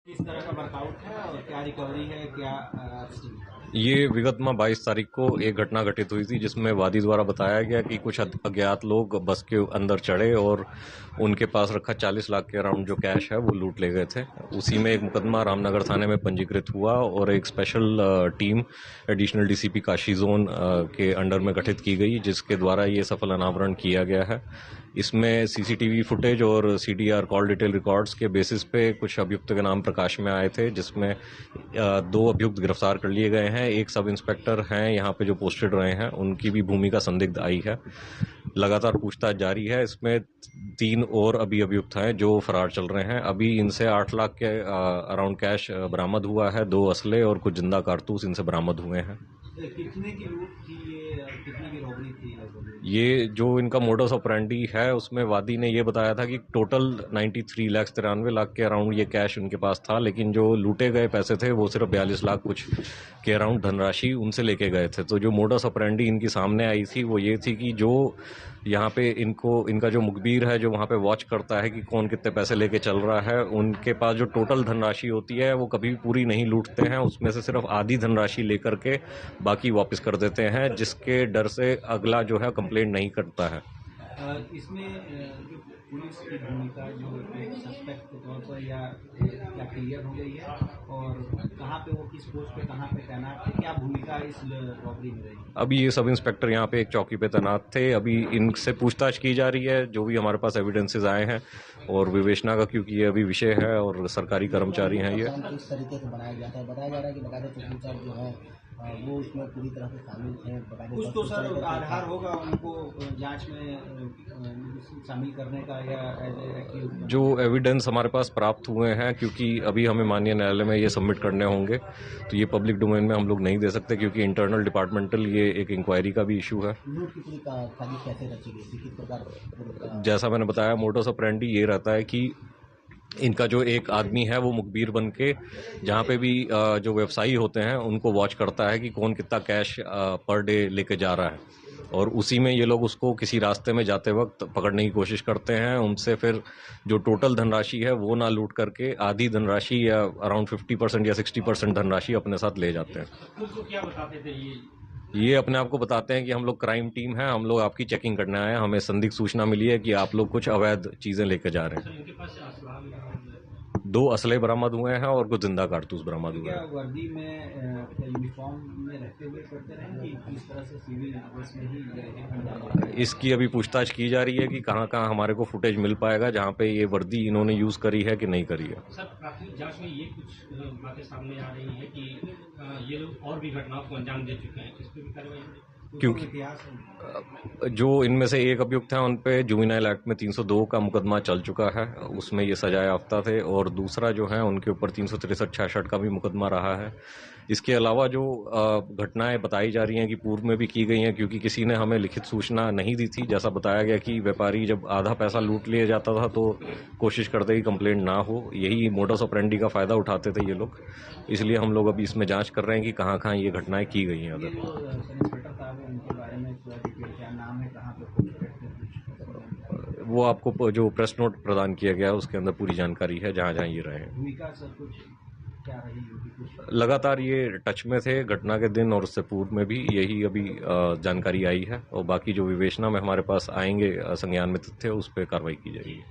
किस तरह का वर्कआउट है और क्या रिकवरी है, क्या ये विगत में 22 तारीख को एक घटना घटित हुई थी जिसमें वादी द्वारा बताया गया कि कुछ अज्ञात लोग बस के अंदर चढ़े और उनके पास रखा 40 लाख के अराउंड जो कैश है वो लूट ले गए थे। उसी में एक मुकदमा रामनगर थाने में पंजीकृत हुआ और एक special team additional DCP Kashi zone के अंडर में गठित की गई, जिसके द्वारा ये सफल अनावरण किया गया है। इसमें सीसीटीवी फुटेज और सीडीआर कॉल डिटेल रिकॉर्ड्स के बेसिस पे कुछ अभियुक्त के नाम प्रकाश में आए थे, जिसमें 2 अभियुक्त गिरफ्तार कर लिए गए हैं। एक सब इंस्पेक्टर हैं यहाँ पे जो पोस्टेड रहे हैं, उनकी भी भूमिका संदिग्ध आई है। लगातार पूछताछ जारी है। इसमें 3 और अभी अभियुक्त हैं जो फरार चल रहे हैं। अभी इनसे 8 लाख के अराउंड कैश बरामद हुआ है, 2 असले और कुछ जिंदा कारतूस इनसे बरामद हुए हैं। कितने की लूट थी ये, कितने की रॉबरी थी? ये जो इनका मोडस ऑपरेंडी है उसमें वादी ने ये बताया था कि टोटल 93 लाख के अराउंड ये कैश उनके पास था, लेकिन जो लूटे गए पैसे थे वो सिर्फ 42 लाख कुछ के अराउंड धनराशि उनसे लेके गए थे। तो जो मोडस ऑपरेंडी इनकी सामने आई थी वो ये थी कि जो यहाँ पे इनका जो मुखबिर है, जो वहाँ पे वॉच करता है कि कौन कितने पैसे लेके चल रहा है, उनके पास जो टोटल धनराशि होती है वो कभी पूरी नहीं लूटते हैं। उसमें से सिर्फ आधी धनराशि लेकर के बाकी वापस कर देते हैं, जिसके डर से अगला जो है कंप्लेंट नहीं करता है। इसमें जो पुलिस की भूमिका जो एक सस्पेक्ट के तौर पर या क्लियर हो गई है, और कहाँ पे वो किस पोस्ट पे कहाँ पे तैनात थे, क्या भूमिका इस रॉबरी में रही? अभी ये सब इंस्पेक्टर यहाँ पे एक चौकी पे तैनात थे। अभी इनसे पूछताछ की जा रही है, जो भी हमारे पास एविडेंसेस आए हैं और विवेचना का, क्योंकि ये अभी विषय है और सरकारी कर्मचारी हैं। ये किस तरीके से बनाया जाता है, बताया जा रहा है कि बकायदा चौकीदार जो है वो उसमें पूरी तरह से शामिल थे। कुछ तो सर आधार होगा उनको जांच में शामिल करने का, या जो एविडेंस हमारे पास प्राप्त हुए हैं, क्योंकि अभी हमें माननीय न्यायालय में ये सबमिट करने होंगे, तो ये पब्लिक डोमेन में हम लोग नहीं दे सकते, क्योंकि इंटरनल डिपार्टमेंटल ये एक इंक्वायरी का भी इशू है। लूट की पूरी साजिश कैसे रची गई थी, किस प्रकार? जैसा मैंने बताया, मोडस ऑपरेंडी ये रहता है कि इनका जो एक आदमी है वो मुखबिर बन के जहाँ पे भी जो व्यवसायी होते हैं उनको वॉच करता है कि कौन कितना कैश पर डे लेके जा रहा है, और उसी में ये लोग उसको किसी रास्ते में जाते वक्त पकड़ने की कोशिश करते हैं। उनसे फिर जो टोटल धनराशि है वो ना लूट करके आधी धनराशि या अराउंड 50% या 60% धनराशि अपने साथ ले जाते हैं। तो क्या बताते थे ये अपने आप को बताते हैं कि हम लोग क्राइम टीम है, हम लोग आपकी चेकिंग करने आए हैं, हमें संदिग्ध सूचना मिली है कि आप लोग कुछ अवैध चीजें लेकर जा रहे हैं। 2 असले बरामद हुए हैं और कुछ जिंदा कारतूस बरामद हुए हैं। वर्दी में यूनिफॉर्म में रहते हुए करते रहे कि किस तरह से सिविल ड्रेस में ही? इसकी अभी पूछताछ की जा रही है कि कहाँ कहाँ हमारे को फुटेज मिल पाएगा जहाँ पे ये वर्दी इन्होंने यूज करी है कि नहीं करी है। सर, प्राथमिक जांच में ये कुछ बातें सामने आ रही है कि ये लोग और भी घटनाओं को अंजाम दे चुके हैं, इस पर भी कार्रवाई? क्योंकि जो इनमें से एक अभियुक्त है उन पे जुवेनाइल एक्ट में 302 का मुकदमा चल चुका है, उसमें ये सजा याफ्ता थे, और दूसरा जो है उनके ऊपर 363-66 का भी मुकदमा रहा है। इसके अलावा जो घटनाएं बताई जा रही हैं कि पूर्व में भी की गई हैं, क्योंकि किसी ने हमें लिखित सूचना नहीं दी थी। जैसा बताया गया कि व्यापारी जब आधा पैसा लूट लिया जाता था तो कोशिश करते कि कंप्लेंट ना हो, यही मोडस ऑपरेंडी का फायदा उठाते थे ये लोग। इसलिए हम लोग अभी इसमें जांच कर रहे हैं कि कहाँ कहाँ ये घटनाएं की गई हैं। वो आपको जो प्रेस नोट प्रदान किया गया है उसके अंदर पूरी जानकारी है जहाँ जहाँ ये रहे हैं। लगातार ये टच में थे घटना के दिन और उससे पूर्व में भी, यही अभी जानकारी आई है, और बाकी जो विवेचना में हमारे पास आएंगे संज्ञान में तथ्य उस पर कार्रवाई की जाएगी।